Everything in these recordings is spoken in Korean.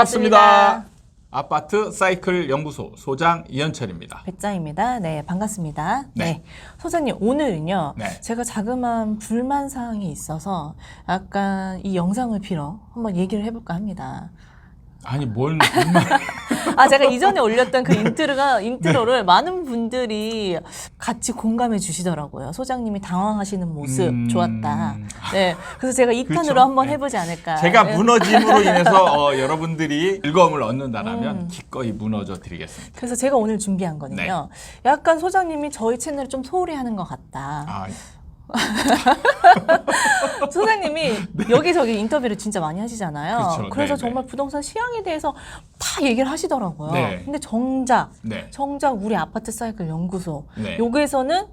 반갑습니다. 아파트 사이클 연구소 소장 이현철입니다. 배짱입니다. 네, 반갑습니다. 네. 네. 소장님, 오늘은요. 네. 제가 자그마한 불만 사항이 있어서 약간 이 영상을 빌어 한번 얘기를 해볼까 합니다. 아니 뭘 정말 제가 이전에 올렸던 그 인트로를 많은 분들이 같이 공감해 주시더라고요. 소장님이 당황하시는 모습 좋았다. 네, 그래서 제가 2탄으로 그렇죠. 한번 네. 해보지 않을까. 제가 네. 무너짐으로 인해서 여러분들이 즐거움을 얻는다라면 기꺼이 무너져 드리겠습니다. 그래서 제가 오늘 준비한 거는요. 약간 소장님이 저희 채널을 좀 소홀히 하는 것 같다. 아, 소장님이 여기저기 인터뷰를 진짜 많이 하시잖아요. 그렇죠. 그래서 네, 정말 부동산 시황에 대해서 다 얘기를 하시더라고요. 네. 근데 정작 네. 우리 아파트 사이클 연구소 네. 여기에서는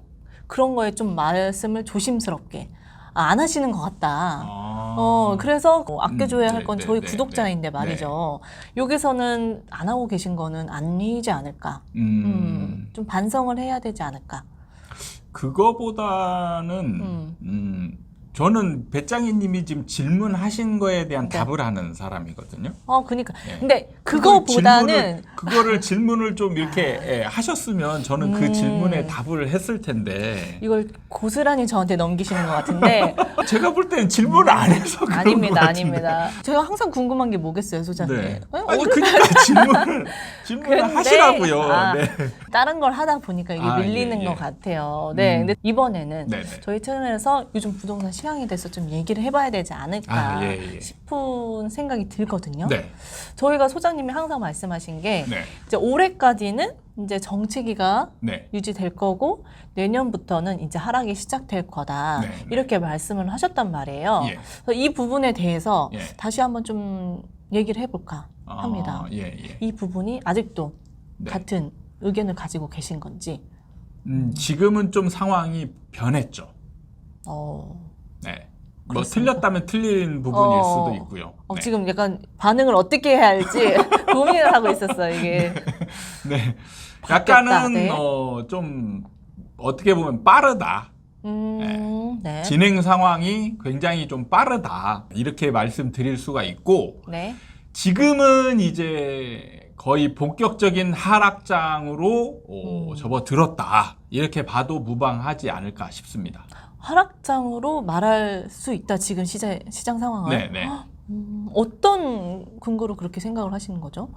그런 거에 좀 말씀을 조심스럽게 안 하시는 것 같다. 그래서 아껴줘야 할 건 저희 구독자인데 말이죠. 여기서는 안 하고 계신 거는 아니지 않을까. 좀 반성을 해야 되지 않을까. 그거보다는 저는 배짱이님이 지금 질문하신 거에 대한 답을 하는 사람이거든요. 그러니까. 네. 근데 그거보다는 그거를 질문을 좀 이렇게 하셨으면 저는 그 질문에 답을 했을 텐데 이걸 고스란히 저한테 넘기시는 것 같은데 제가 볼 때는 질문을 안 해서 그런 아닙니다, 것 같은데. 아닙니다. 제가 항상 궁금한 게 뭐겠어요, 소장님? 네. 아니 그러니까 질문을 근데, 하시라고요. 네. 다른 걸 하다 보니까 이게 밀리는 예. 것 같아요. 네, 근데 이번에는 네네. 저희 채널에서 요즘 부동산 시황에 대해서 좀 얘기를 해봐야 되지 않을까 예. 싶은 생각이 들거든요. 네. 저희가 소장님이 항상 말씀하신 게 네. 이제 올해까지는 이제 정체기가 네. 유지될 거고 내년부터는 이제 하락이 시작될 거다. 네. 이렇게 말씀을 하셨단 말이에요. 예. 그래서 이 부분에 대해서 예. 다시 한번 좀 얘기를 해볼까 합니다. 예. 이 부분이 아직도 네. 같은 의견을 가지고 계신 건지. 지금은 좀 상황이 변했죠. 네. 뭐 그렇습니까? 틀렸다면 틀린 부분일 수도 있고요. 네. 지금 약간 반응을 어떻게 해야 할지 고민을 하고 있었어요, 이게. 네. 바뀌었다. 약간은 네. 좀 어떻게 보면 빠르다. 네. 진행 상황이 굉장히 좀 빠르다. 이렇게 말씀드릴 수가 있고 네. 지금은 이제 거의 본격적인 하락장으로 접어들었다. 이렇게 봐도 무방하지 않을까 싶습니다. 하락장으로 말할 수 있다, 지금 시장 상황을. 네. 어떤 근거로 그렇게 생각을 하시는 거죠?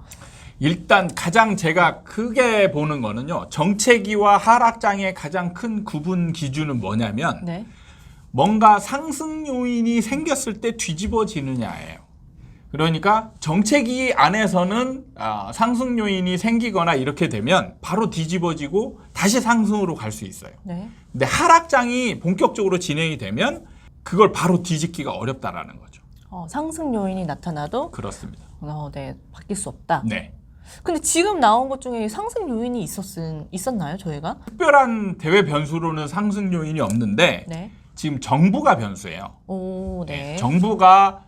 일단 가장 제가 크게 보는 거는요. 정체기와 하락장의 가장 큰 구분 기준은 뭐냐면 네. 뭔가 상승 요인이 생겼을 때 뒤집어지느냐예요. 그러니까 정체기 안에서는 상승 요인이 생기거나 이렇게 되면 바로 뒤집어지고 다시 상승으로 갈 수 있어요. 네. 근데 하락장이 본격적으로 진행이 되면 그걸 바로 뒤집기가 어렵다라는 거죠. 상승 요인이 나타나도 그렇습니다. 네, 바뀔 수 없다. 네. 근데 지금 나온 것 중에 상승 요인이 있었나요, 저희가? 특별한 대외 변수로는 상승 요인이 없는데 네. 지금 정부가 변수예요. 네. 정부가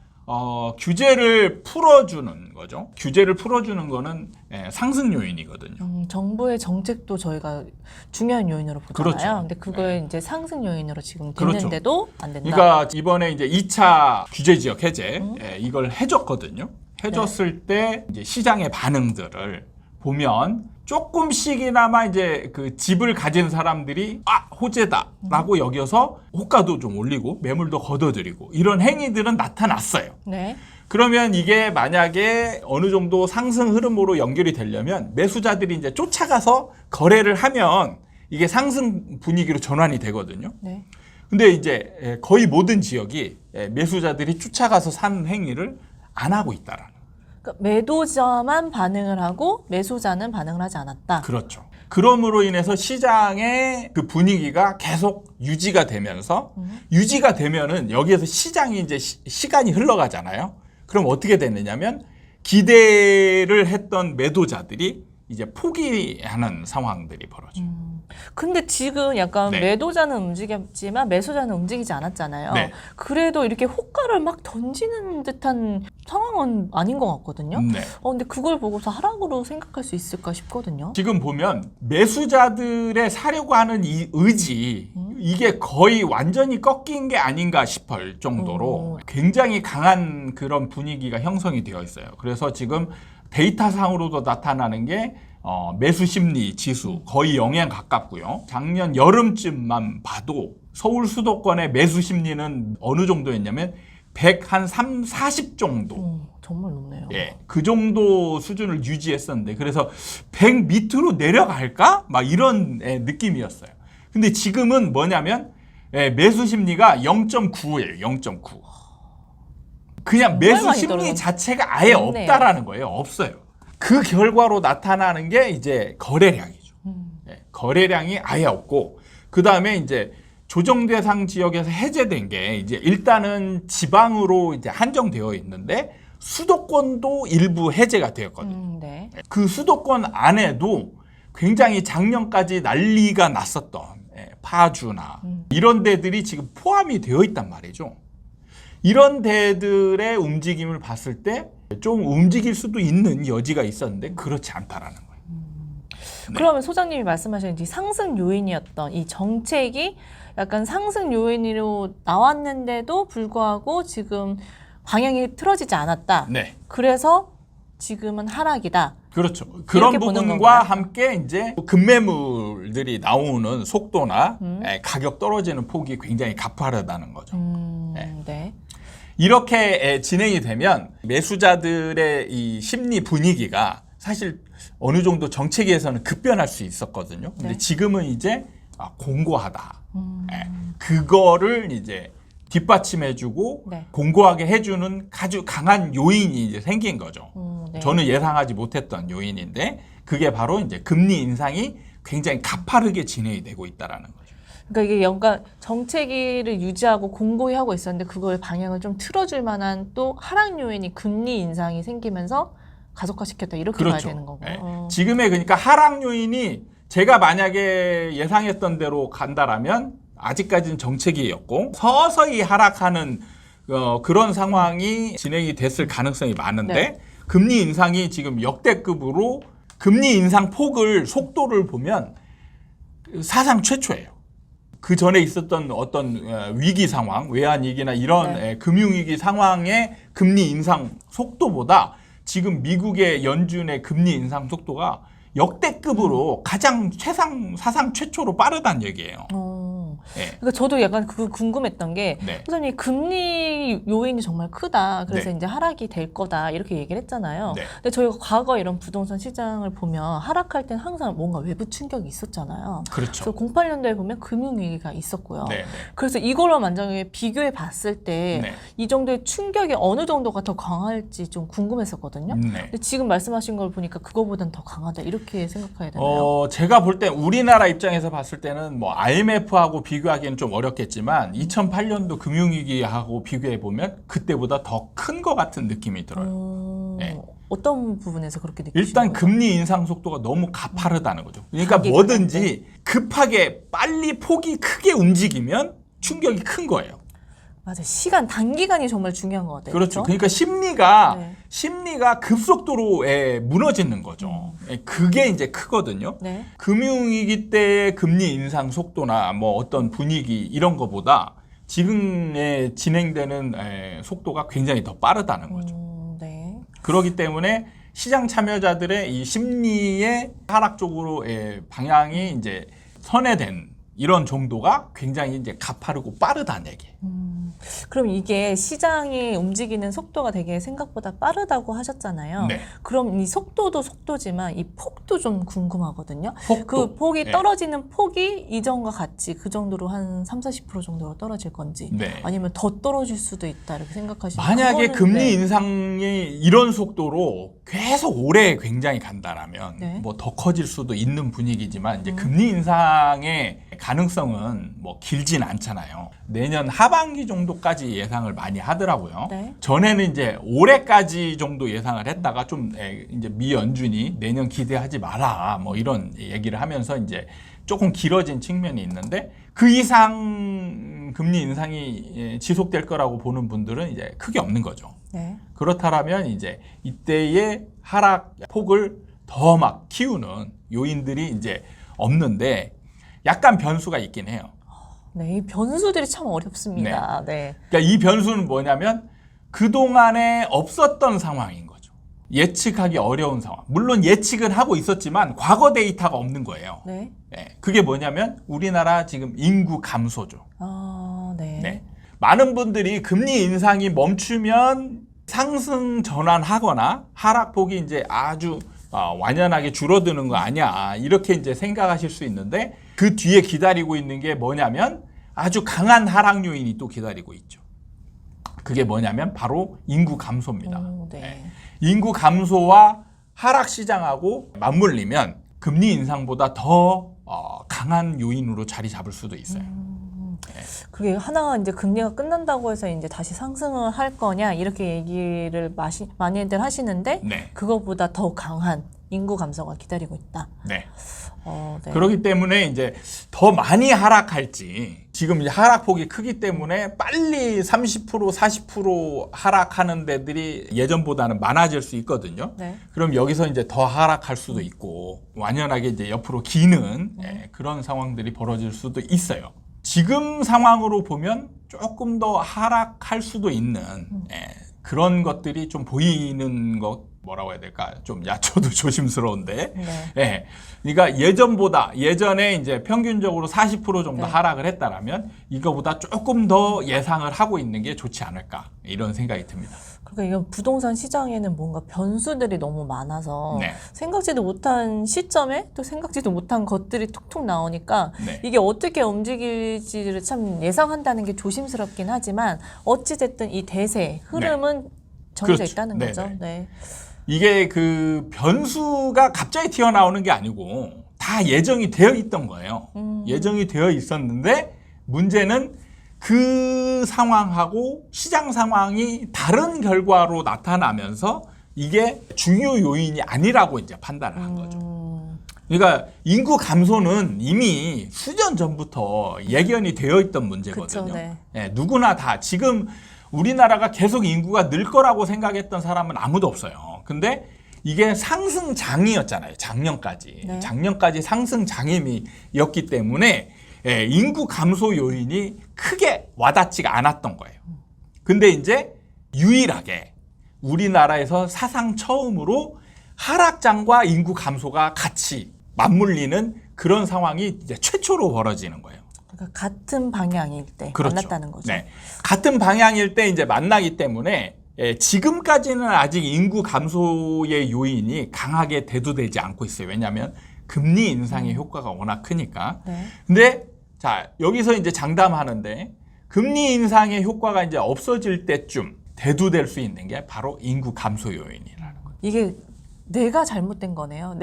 규제를 풀어주는 거죠. 규제를 풀어주는 거는 상승 요인이거든요. 정부의 정책도 저희가 중요한 요인으로 보잖아요. 그렇죠. 근데 그걸 이제 상승 요인으로 지금 됐는데도 안 된다. 그러니까 이번에 이제 2차 규제 지역 해제 이걸 해줬거든요. 해줬을 때 이제 시장의 반응들을 보면 조금씩이나마 이제 그 집을 가진 사람들이 호재다라고 여겨서 호가도 좀 올리고 매물도 걷어들이고 이런 행위들은 나타났어요. 네. 그러면 이게 만약에 어느 정도 상승 흐름으로 연결이 되려면 매수자들이 이제 쫓아가서 거래를 하면 이게 상승 분위기로 전환이 되거든요. 네. 근데 이제 거의 모든 지역이 매수자들이 쫓아가서 사는 행위를 안 하고 있다라는. 그러니까 매도자만 반응을 하고 매수자는 반응을 하지 않았다. 그렇죠. 그럼으로 인해서 시장의 그 분위기가 계속 유지가 되면서 유지가 되면은 여기에서 시장이 이제 시간이 흘러가잖아요. 그럼 어떻게 되느냐면 기대를 했던 매도자들이 이제 포기하는 상황들이 벌어져요. 근데 지금 약간 네. 매도자는 움직였지만 매수자는 움직이지 않았잖아요. 네. 그래도 이렇게 호가를 막 던지는 듯한 상황은 아닌 것 같거든요. 네. 근데 그걸 보고서 하락으로 생각할 수 있을까 싶거든요. 지금 보면 매수자들의 사려고 하는 이 의지, 이게 거의 완전히 꺾인 게 아닌가 싶을 정도로 굉장히 강한 그런 분위기가 형성이 되어 있어요. 그래서 지금 데이터상으로도 나타나는 게 매수 심리 지수 거의 0에 가깝고요. 작년 여름쯤만 봐도 서울 수도권의 매수 심리는 어느 정도였냐면 130, 40 정도. 정말 높네요. 예, 그 정도 수준을 유지했었는데 그래서 100 밑으로 내려갈까? 막 이런 느낌이었어요. 근데 지금은 뭐냐면 매수 심리가 0.9예요. 0.9. 그냥 매수 심리 자체가 아예 없다라는 거예요. 없어요. 그 결과로 나타나는 게 이제 거래량이죠. 거래량이 아예 없고 그 다음에 이제 조정 대상 지역에서 해제된 게 이제 일단은 지방으로 이제 한정되어 있는데 수도권도 일부 해제가 되었거든요. 네. 그 수도권 안에도 굉장히 작년까지 난리가 났었던 파주나 이런 데들이 지금 포함이 되어 있단 말이죠. 이런 데들의 움직임을 봤을 때 좀 움직일 수도 있는 여지가 있었는데 그렇지 않다라는 거예요. 네. 그러면 소장님이 말씀하신 이 상승 요인이었던 이 정책이 약간 상승 요인으로 나왔는데도 불구하고 지금 방향이 틀어지지 않았다. 네. 그래서 지금은 하락이다. 그렇죠. 그런 부분과 함께 이제 급매물들이 나오는 속도나 가격 떨어지는 폭이 굉장히 가파르다는 거죠. 네. 이렇게 진행이 되면 매수자들의 이 심리 분위기가 사실 어느 정도 정책에서는 급변할 수 있었거든요. 근데 네. 지금은 이제 공고하다. 그거를 이제 뒷받침해주고 네. 공고하게 해주는 아주 강한 요인이 이제 생긴 거죠. 네. 저는 예상하지 못했던 요인인데 그게 바로 이제 금리 인상이 굉장히 가파르게 진행이 되고 있다라는 거죠. 그러니까 이게 뭔가 정책을 유지하고 공고히 하고 있었는데 그걸 방향을 좀 틀어줄 만한 또 하락 요인이 금리 인상이 생기면서 가속화시켰다 이렇게 그렇죠. 봐야 되는 거고. 네. 지금의 그러니까 하락 요인이 제가 만약에 예상했던 대로 간다라면 아직까지는 정책이었고 서서히 하락하는 그런 상황이 진행이 됐을 가능성이 많은데 네. 금리 인상이 지금 역대급으로 금리 인상 폭을 속도를 보면 사상 최초예요. 그 전에 있었던 어떤 위기 상황, 외환위기나 이런 금융위기 상황의 금리 인상 속도보다 지금 미국의 연준의 금리 인상 속도가 역대급으로 가장 사상 최초로 빠르다는 얘기예요. 네. 그러니까 저도 약간 그 궁금했던 게 선생님이 금리 요인이 정말 크다. 그래서 이제 하락이 될 거다 이렇게 얘기를 했잖아요. 근데 저희가 과거 이런 부동산 시장을 보면 하락할 땐 항상 뭔가 외부 충격이 있었잖아요. 그렇죠. 그래서 08년도에 보면 금융위기가 있었고요. 그래서 이걸로 만약에 비교해 봤을 때 이 정도의 충격이 어느 정도가 더 강할지 좀 궁금했었거든요. 근데 지금 말씀하신 걸 보니까 그거보단 더 강하다 이렇게 생각해야 되나요? 제가 볼 때 우리나라 입장에서 봤을 때는 뭐 IMF하고 비교하기는 좀 어렵겠지만 2008년도 금융위기하고 비교해 보면 그때보다 더 큰 것 같은 느낌이 들어요. 어떤 부분에서 그렇게 느끼시는 일단 거죠? 금리 인상 속도가 너무 가파르다는 거죠. 그러니까 뭐든지 급하게 빨리 폭이 크게 움직이면 충격이 큰 거예요. 맞아요. 시간, 단기간이 정말 중요한 것 같아요. 그렇죠. 그렇죠? 그러니까 심리가 급속도로 무너지는 거죠. 그게 이제 크거든요. 금융위기 때의 금리 인상 속도나 뭐 어떤 분위기 이런 거보다 지금에 진행되는 속도가 굉장히 더 빠르다는 거죠. 그렇기 때문에 시장 참여자들의 이 심리의 하락 쪽으로 방향이 이제 선회된 이런 정도가 굉장히 이제 가파르고 빠르다는 얘기예요. 그럼 이게 시장이 움직이는 속도가 되게 생각보다 빠르다고 하셨잖아요. 그럼 이 속도도 속도지만 이 폭도 좀 궁금하거든요. 그 폭이 떨어지는 폭이 이전과 같이 그 정도로 한 30-40% 정도로 떨어질 건지 아니면 더 떨어질 수도 있다 이렇게 생각하시면 만약에 금리 인상이 이런 속도로 계속 오래 굉장히 간다라면 뭐 더 커질 수도 있는 분위기지만 이제 금리 인상의 가능성은 뭐 길진 않잖아요. 내년 하반기 정도까지 예상을 많이 하더라고요. 전에는 이제 올해까지 정도 예상을 했다가 좀 이제 미 연준이 내년 기대하지 마라 뭐 이런 얘기를 하면서 이제 조금 길어진 측면이 있는데 그 이상 금리 인상이 지속될 거라고 보는 분들은 이제 크게 없는 거죠. 그렇다면 이제 이때의 하락 폭을 더 막 키우는 요인들이 이제 없는데 약간 변수가 있긴 해요. 네, 이 변수들이 참 어렵습니다. 네. 그러니까 이 변수는 뭐냐면 그동안에 없었던 상황인 거죠. 예측하기 어려운 상황. 물론 예측은 하고 있었지만 과거 데이터가 없는 거예요. 네. 네, 그게 뭐냐면 우리나라 지금 인구 감소죠. 아, 네. 네. 많은 분들이 금리 인상이 멈추면 상승 전환하거나 하락폭이 이제 아주 완연하게 줄어드는 거 아니야. 이렇게 이제 생각하실 수 있는데 그 뒤에 기다리고 있는 게 뭐냐면 아주 강한 하락 요인이 또 기다리고 있죠. 그게 뭐냐면 바로 인구 감소입니다. 네. 네. 인구 감소와 하락 시장하고 맞물리면 금리 인상보다 더 강한 요인으로 자리 잡을 수도 있어요. 그게 하나가 이제 금리가 끝난다고 해서 이제 다시 상승을 할 거냐 이렇게 얘기를 많이들 하시는데 네. 그거보다 더 강한 인구 감소가 기다리고 있다. 네. 네. 그렇기 때문에 이제 더 많이 하락할지 지금 이제 하락폭이 크기 때문에 빨리 30% 40% 하락하는 데들이 예전보다는 많아질 수 있거든요. 네. 그럼 여기서 이제 더 하락할 수도 있고 완연하게 이제 옆으로 기는 그런 상황들이 벌어질 수도 있어요. 지금 상황으로 보면 조금 더 하락할 수도 있는 그런 것들이 좀 보이는 것 뭐라고 해야 될까? 좀 저도 조심스러운데. 네. 그러니까 예전에 이제 평균적으로 40% 정도 네. 하락을 했다라면 이거보다 조금 더 예상을 하고 있는 게 좋지 않을까 이런 생각이 듭니다. 그러니까 이건 부동산 시장에는 뭔가 변수들이 너무 많아서 네. 생각지도 못한 시점에 또 생각지도 못한 것들이 툭툭 나오니까 네. 이게 어떻게 움직일지를 참 예상한다는 게 조심스럽긴 하지만 어찌됐든 이 대세 흐름은 정해져 그렇죠. 있다는 네, 거죠. 네. 네. 이게 그 변수가 갑자기 튀어나오는 게 아니고 다 예정이 되어 있던 거예요. 예정이 되어 있었는데 문제는 그 상황하고 시장 상황이 다른 결과로 나타나면서 이게 중요 요인이 아니라고 이제 판단을 한 거죠. 그러니까 인구 감소는 이미 수년 전부터 예견이 되어 있던 문제거든요. 그쵸, 네. 네, 누구나 다 지금 우리나라가 계속 인구가 늘 거라고 생각했던 사람은 아무도 없어요. 근데 이게 상승장이었잖아요. 작년까지. 네. 작년까지 상승장이었기 때문에 인구 감소 요인이 크게 와닿지가 않았던 거예요. 근데 이제 유일하게 우리나라에서 사상 처음으로 하락장과 인구 감소가 같이 맞물리는 그런 상황이 이제 최초로 벌어지는 거예요. 그러니까 같은 방향일 때 그렇죠. 만났다는 거죠. 네. 같은 방향일 때 이제 만나기 때문에 지금까지는 아직 인구 감소의 요인이 강하게 대두되지 않고 있어요. 왜냐하면 금리 인상의 효과가 워낙 크니까. 네. 근데 자, 여기서 이제 장담하는데 금리 인상의 효과가 이제 없어질 때쯤 대두될 수 있는 게 바로 인구 감소 요인이라는 거예요. 이게 내가 잘못된 거네요.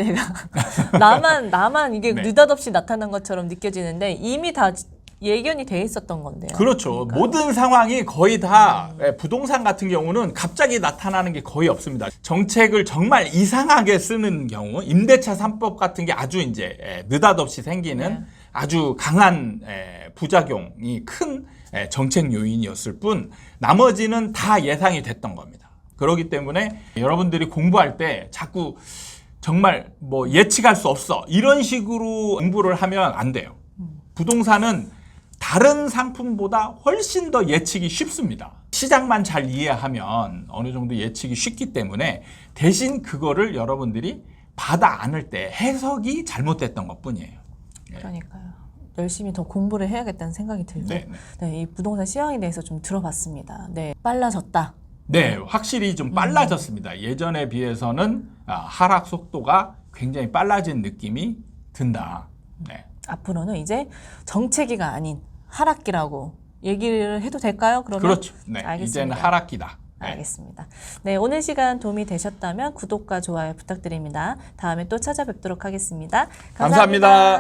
나만 이게 네. 느닷없이 나타난 것처럼 느껴지는데 이미 다 예견이 돼 있었던 건데요. 그렇죠. 모든 상황이 거의 다 부동산 같은 경우는 갑자기 나타나는 게 거의 없습니다. 정책을 정말 이상하게 쓰는 경우, 임대차 3법 같은 게 아주 이제 느닷없이 생기는 아주 강한 부작용이 큰 정책 요인이었을 뿐 나머지는 다 예상이 됐던 겁니다. 그렇기 때문에 여러분들이 공부할 때 자꾸 정말 뭐 예측할 수 없어 이런 식으로 공부를 하면 안 돼요. 부동산은 다른 상품보다 훨씬 더 예측이 쉽습니다. 시장만 잘 이해하면 어느 정도 예측이 쉽기 때문에 대신 그거를 여러분들이 받아 안을 때 해석이 잘못됐던 것뿐이에요. 그러니까요. 열심히 더 공부를 해야겠다는 생각이 들고 이 부동산 시황에 대해서 좀 들어봤습니다. 네, 빨라졌다. 네, 확실히 좀 빨라졌습니다. 예전에 비해서는 하락 속도가 굉장히 빨라진 느낌이 든다. 네. 앞으로는 이제 정체기가 아닌 하락기라고 얘기를 해도 될까요? 그러면? 그렇죠. 네, 알겠습니다. 이제는 하락기다. 네. 알겠습니다. 네, 오늘 시간 도움이 되셨다면 구독과 좋아요 부탁드립니다. 다음에 또 찾아뵙도록 하겠습니다. 감사합니다.